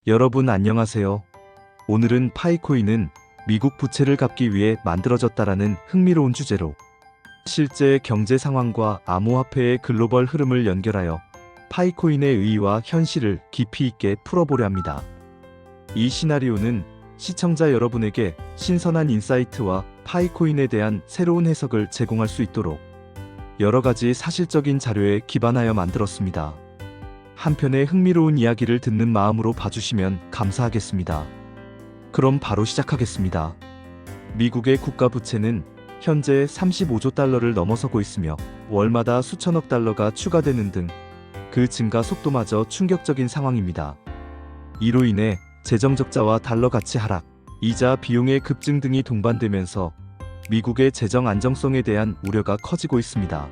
여러분 안녕하세요. 오늘은 파이코인은 미국 부채를 갚기 위해 만들어졌다라는 흥미로운 주제로 실제 경제 상황과 암호화폐의 글로벌 흐름을 연결하여 파이코인의 의의와 현실을 깊이 있게 풀어보려 합니다. 이 시나리오는 시청자 여러분에게 신선한 인사이트와 파이코인에 대한 새로운 해석을 제공할 수 있도록 여러 가지 사실적인 자료에 기반하여 만들었습니다. 한편의 흥미로운 이야기를 듣는 마음으로 봐주시면 감사하겠습니다. 그럼 바로 시작하겠습니다. 미국의 국가 부채는 현재 35조 달러를 넘어서고 있으며 월마다 수천억 달러가 추가되는 등 그 증가 속도마저 충격적인 상황입니다. 이로 인해 재정 적자와 달러 가치 하락, 이자 비용의 급증 등이 동반되면서 미국의 재정 안정성에 대한 우려가 커지고 있습니다.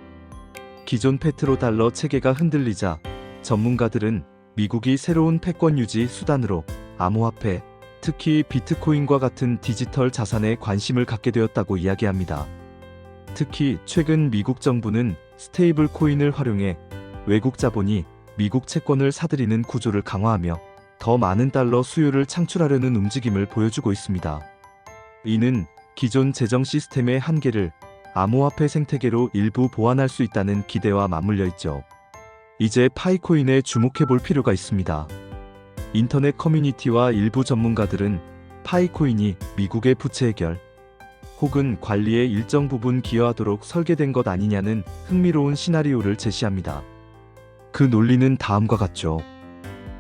기존 페트로달러 체계가 흔들리자 전문가들은 미국이 새로운 패권 유지 수단으로 암호화폐, 특히 비트코인과 같은 디지털 자산에 관심을 갖게 되었다고 이야기합니다. 특히 최근 미국 정부는 스테이블 코인을 활용해 외국 자본이 미국 채권을 사들이는 구조를 강화하며 더 많은 달러 수요를 창출하려는 움직임을 보여주고 있습니다. 이는 기존 재정 시스템의 한계를 암호화폐 생태계로 일부 보완할 수 있다는 기대와 맞물려 있죠. 이제 파이코인에 주목해 볼 필요가 있습니다. 인터넷 커뮤니티와 일부 전문가들은 파이코인이 미국의 부채 해결 혹은 관리에 일정 부분 기여하도록 설계된 것 아니냐는 흥미로운 시나리오를 제시합니다. 그 논리는 다음과 같죠.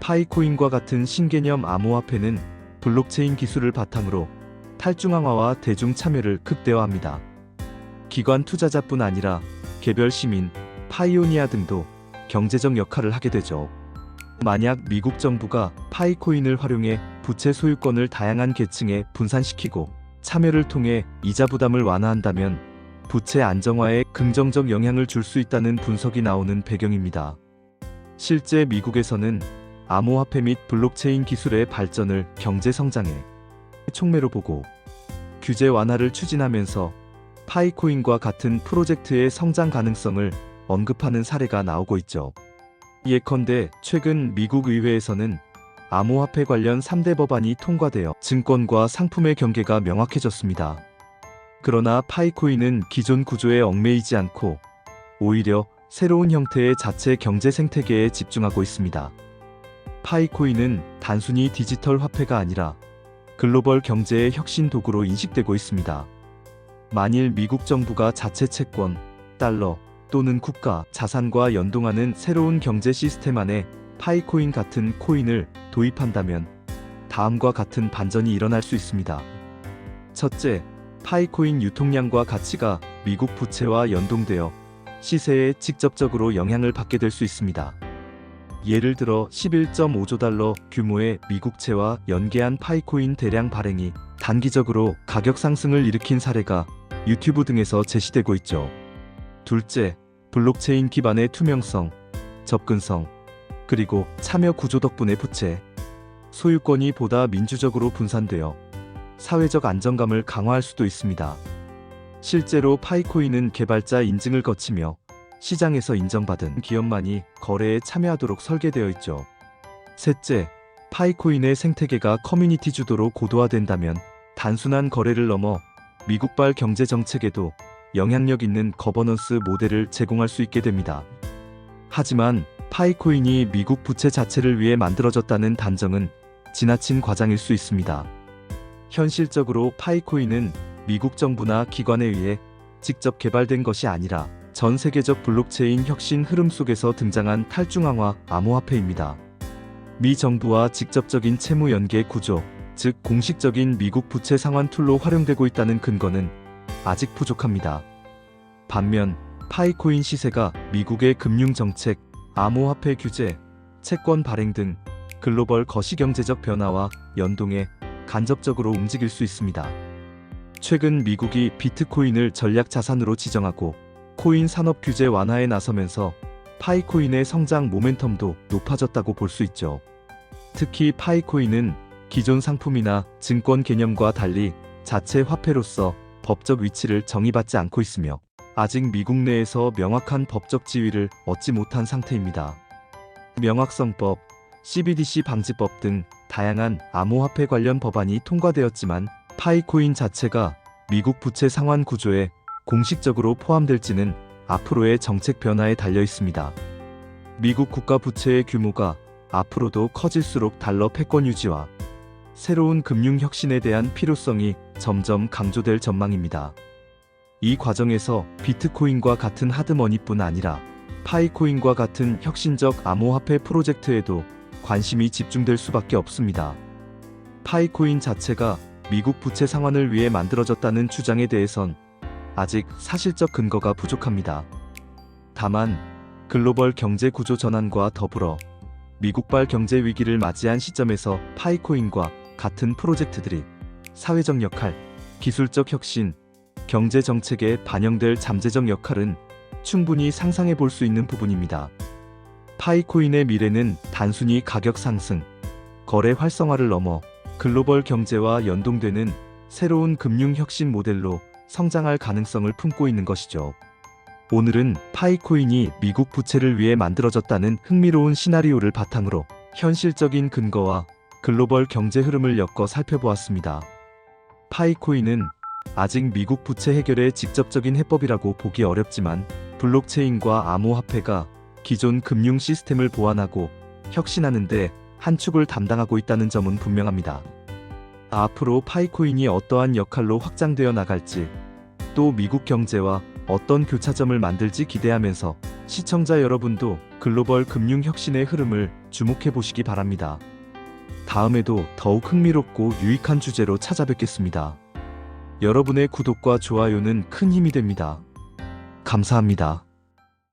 파이코인과 같은 신개념 암호화폐는 블록체인 기술을 바탕으로 탈중앙화와 대중 참여를 극대화합니다. 기관 투자자뿐 아니라 개별 시민, 파이오니아 등도 경제적 역할을 하게 되죠. 만약 미국 정부가 파이코인을 활용해 부채 소유권을 다양한 계층에 분산시키고 참여를 통해 이자 부담을 완화한다면 부채 안정화에 긍정적 영향을 줄 수 있다는 분석이 나오는 배경입니다. 실제 미국에서는 암호화폐 및 블록체인 기술의 발전을 경제 성장의 촉매로 보고 규제 완화를 추진하면서 파이코인과 같은 프로젝트의 성장 가능성을 언급하는 사례가 나오고 있죠. 예컨대 최근 미국 의회에서는 암호화폐 관련 3대 법안이 통과되어 증권과 상품의 경계가 명확해졌습니다. 그러나 파이코인은 기존 구조에 얽매이지 않고 오히려 새로운 형태의 자체 경제 생태계에 집중하고 있습니다. 파이코인은 단순히 디지털 화폐가 아니라 글로벌 경제의 혁신 도구로 인식되고 있습니다. 만일 미국 정부가 자체 채권, 달러 또는 국가 자산과 연동하는 새로운 경제 시스템 안에 파이코인 같은 코인을 도입한다면 다음과 같은 반전이 일어날 수 있습니다. 첫째, 파이코인 유통량과 가치가 미국 부채와 연동되어 시세에 직접적으로 영향을 받게 될 수 있습니다. 예를 들어 11.5조 달러 규모의 미국채와 연계한 파이코인 대량 발행이 단기적으로 가격 상승을 일으킨 사례가 유튜브 등에서 제시되고 있죠. 둘째, 블록체인 기반의 투명성, 접근성, 그리고 참여 구조 덕분에 부채, 소유권이 보다 민주적으로 분산되어 사회적 안정감을 강화할 수도 있습니다. 실제로 파이코인은 개발자 인증을 거치며 시장에서 인정받은 기업만이 거래에 참여하도록 설계되어 있죠. 셋째, 파이코인의 생태계가 커뮤니티 주도로 고도화된다면 단순한 거래를 넘어 미국발 경제 정책에도 영향력 있는 거버넌스 모델을 제공할 수 있게 됩니다. 하지만 파이코인이 미국 부채 자체를 위해 만들어졌다는 단정은 지나친 과장일 수 있습니다. 현실적으로 파이코인은 미국 정부나 기관에 의해 직접 개발된 것이 아니라 전 세계적 블록체인 혁신 흐름 속에서 등장한 탈중앙화 암호화폐입니다. 미 정부와 직접적인 채무 연계 구조, 즉 공식적인 미국 부채 상환 툴로 활용되고 있다는 근거는 아직 부족합니다. 반면 파이코인 시세가 미국의 금융 정책, 암호화폐 규제, 채권 발행 등 글로벌 거시경제적 변화와 연동해 간접적으로 움직일 수 있습니다. 최근 미국이 비트코인을 전략 자산으로 지정하고 코인 산업 규제 완화에 나서면서 파이코인의 성장 모멘텀도 높아졌다고 볼 수 있죠. 특히 파이코인은 기존 상품이나 증권 개념과 달리 자체 화폐로서 법적 위치를 정의받지 않고 있으며 아직 미국 내에서 명확한 법적 지위를 얻지 못한 상태입니다. 명확성법, CBDC 방지법 등 다양한 암호화폐 관련 법안이 통과되었지만 파이코인 자체가 미국 부채 상환 구조에 공식적으로 포함될지는 앞으로의 정책 변화에 달려 있습니다. 미국 국가 부채의 규모가 앞으로도 커질수록 달러 패권 유지와 새로운 금융 혁신에 대한 필요성이 점점 강조될 전망입니다. 이 과정에서 비트코인과 같은 하드머니뿐 아니라 파이코인과 같은 혁신적 암호화폐 프로젝트에도 관심이 집중될 수밖에 없습니다. 파이코인 자체가 미국 부채 상환을 위해 만들어졌다는 주장에 대해선 아직 사실적 근거가 부족합니다. 다만 글로벌 경제 구조 전환과 더불어 미국발 경제 위기를 맞이한 시점에서 파이코인과 같은 프로젝트들이 사회적 역할, 기술적 혁신, 경제 정책에 반영될 잠재적 역할은 충분히 상상해 볼 수 있는 부분입니다. 파이코인의 미래는 단순히 가격 상승, 거래 활성화를 넘어 글로벌 경제와 연동되는 새로운 금융 혁신 모델로 성장할 가능성을 품고 있는 것이죠. 오늘은 파이코인이 미국 부채를 위해 만들어졌다는 흥미로운 시나리오를 바탕으로 현실적인 근거와 글로벌 경제 흐름을 엮어 살펴보았습니다. 파이코인은 아직 미국 부채 해결의 직접적인 해법이라고 보기 어렵지만 블록체인과 암호화폐가 기존 금융 시스템을 보완하고 혁신하는 데 한 축을 담당하고 있다는 점은 분명합니다. 앞으로 파이코인이 어떠한 역할로 확장되어 나갈지, 또 미국 경제와 어떤 교차점을 만들지 기대하면서 시청자 여러분도 글로벌 금융 혁신의 흐름을 주목해 보시기 바랍니다. 다음에도 더욱 흥미롭고 유익한 주제로 찾아뵙겠습니다. 여러분의 구독과 좋아요는 큰 힘이 됩니다. 감사합니다.